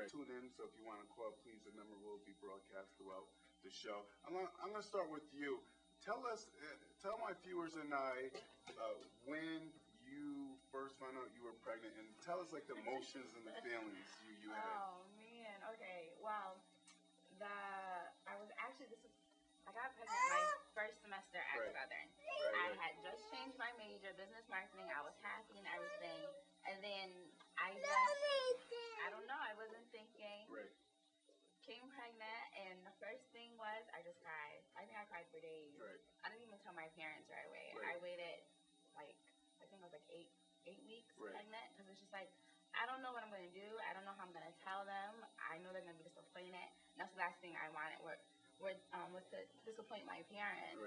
Tune in, so if you want to call, please, the number will be broadcast throughout the show. I'm gonna start with you. Tell my viewers and I when you first found out you were pregnant, and tell us like the emotions and the feelings you had. Oh man, okay. Well, I got pregnant my first semester at Southern. I had just changed my major, business marketing. I was happy and everything, and then I don't know, I wasn't thinking. Came pregnant, and the first thing was I just cried. I think I cried for days. I didn't even tell my parents right away. I waited I think I was like eight weeks pregnant, because it's just like, I don't know what I'm going to do. I don't know how I'm going to tell them. I know they're going to be disappointed. And that's the last thing I wanted was to disappoint my parents.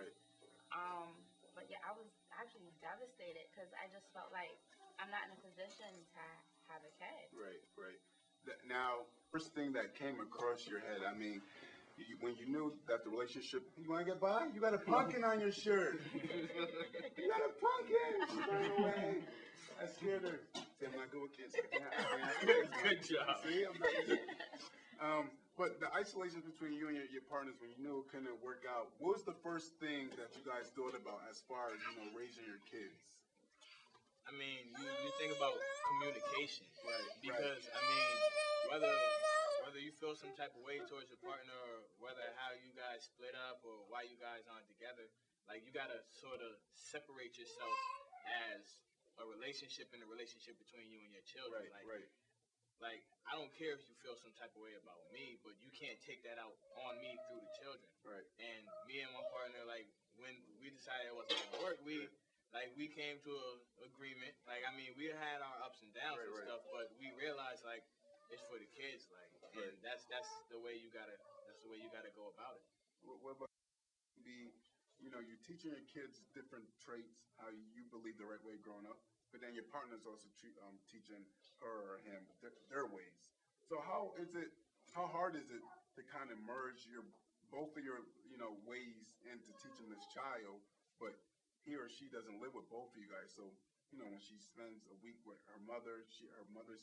But yeah, I was actually devastated, because I just felt like I'm not in a position to have a kid. Now, first thing that came across your head, I mean, when you knew that the relationship, you want to get by? You got a pumpkin on your shirt. You got a pumpkin. She ran away. I scared her. See, I'm not good with kids. Good job. See, I'm not good. But the isolation between you and your partners, when you knew it couldn't work out, what was the first thing that you guys thought about as far as, raising your kids? I mean, you think about communication, because I mean, whether you feel some type of way towards your partner, or whether how you guys split up, or why you guys aren't together, like, you gotta sort of separate yourself as a relationship and a relationship between you and your children. Like, I don't care if you feel some type of way about me, but you can't take that out on me through the children. And me and my partner, like, when we decided it wasn't gonna work, we came to an agreement. Like, I mean, we had our ups and downs and stuff, but we realized, like, it's for the kids, like, and that's the way you gotta go about it. What about you're teaching your kids different traits, how you believe the right way growing up, but then your partner's also teaching her or him their ways. So how hard is it to kind of merge both of your ways into teaching this child, but he or she doesn't live with both of you guys? So when she spends a week with her mother's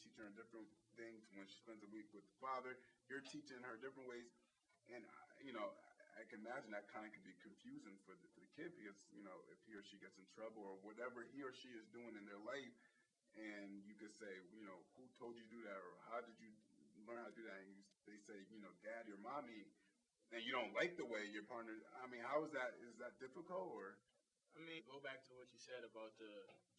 teaching her different things. When she spends a week with the father, you're teaching her different ways, and I can imagine that kind of can be confusing for the kid, because if he or she gets in trouble or whatever he or she is doing in their life, and you could say, who told you to do that, or how did you learn how to do that? And they say, daddy or mommy, and you don't like the way your partner. I mean, how is that? Is that difficult, or? I mean, go back to what you said about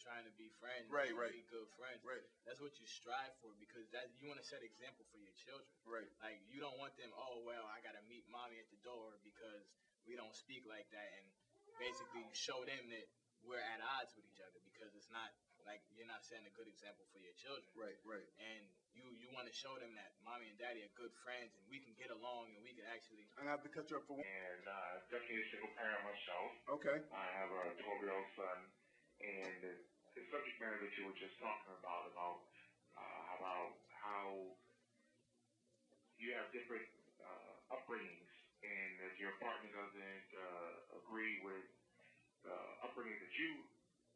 trying to be friends, be good friends. That's what you strive for, because you want to set example for your children. Like, you don't want them, oh, well, I got to meet mommy at the door because we don't speak like that. And basically you show them that we're at odds with each other, because it's not like you're not setting a good example for your children. And you want to show them that mommy and daddy are good friends, and we can get along, and we can actually. I have to cut you up for one. And definitely a single parent myself. Okay. I have a 12-year-old son, and the subject matter that you were just talking about how you have different upbringings, and if your partner doesn't agree with the upbringing that you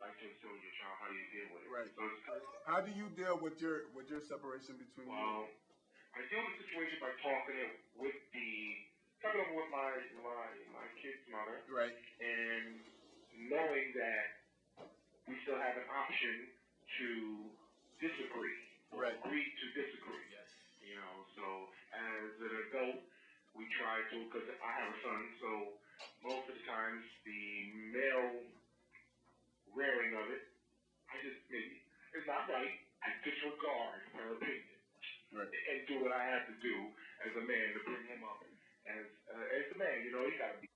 like to instill in your child, how do you deal with it? So how do you deal with your separation between you? Well, I deal with the situation by talking with my kid's mother, and knowing that we still have an option to disagree, or agree to disagree. So as an adult, we try to, because I have a son, so most of the times the male rearing of it, it's not right. I disregard her opinion and do what I have to do as a man to bring him up. As a man, you gotta be.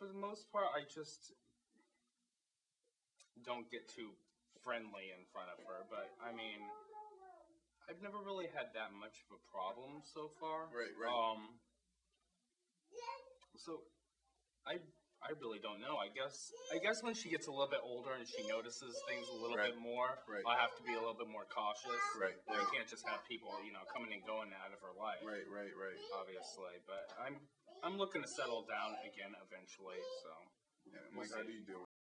For the most part, I just don't get too friendly in front of her, but I mean, I've never really had that much of a problem so far. So I really don't know. I guess when she gets a little bit older and she notices things a little bit more, I'll have to be a little bit more cautious. I can't just have people, coming and going out of her life. Obviously, but I'm looking to settle down again eventually. So. Mike, how do you deal with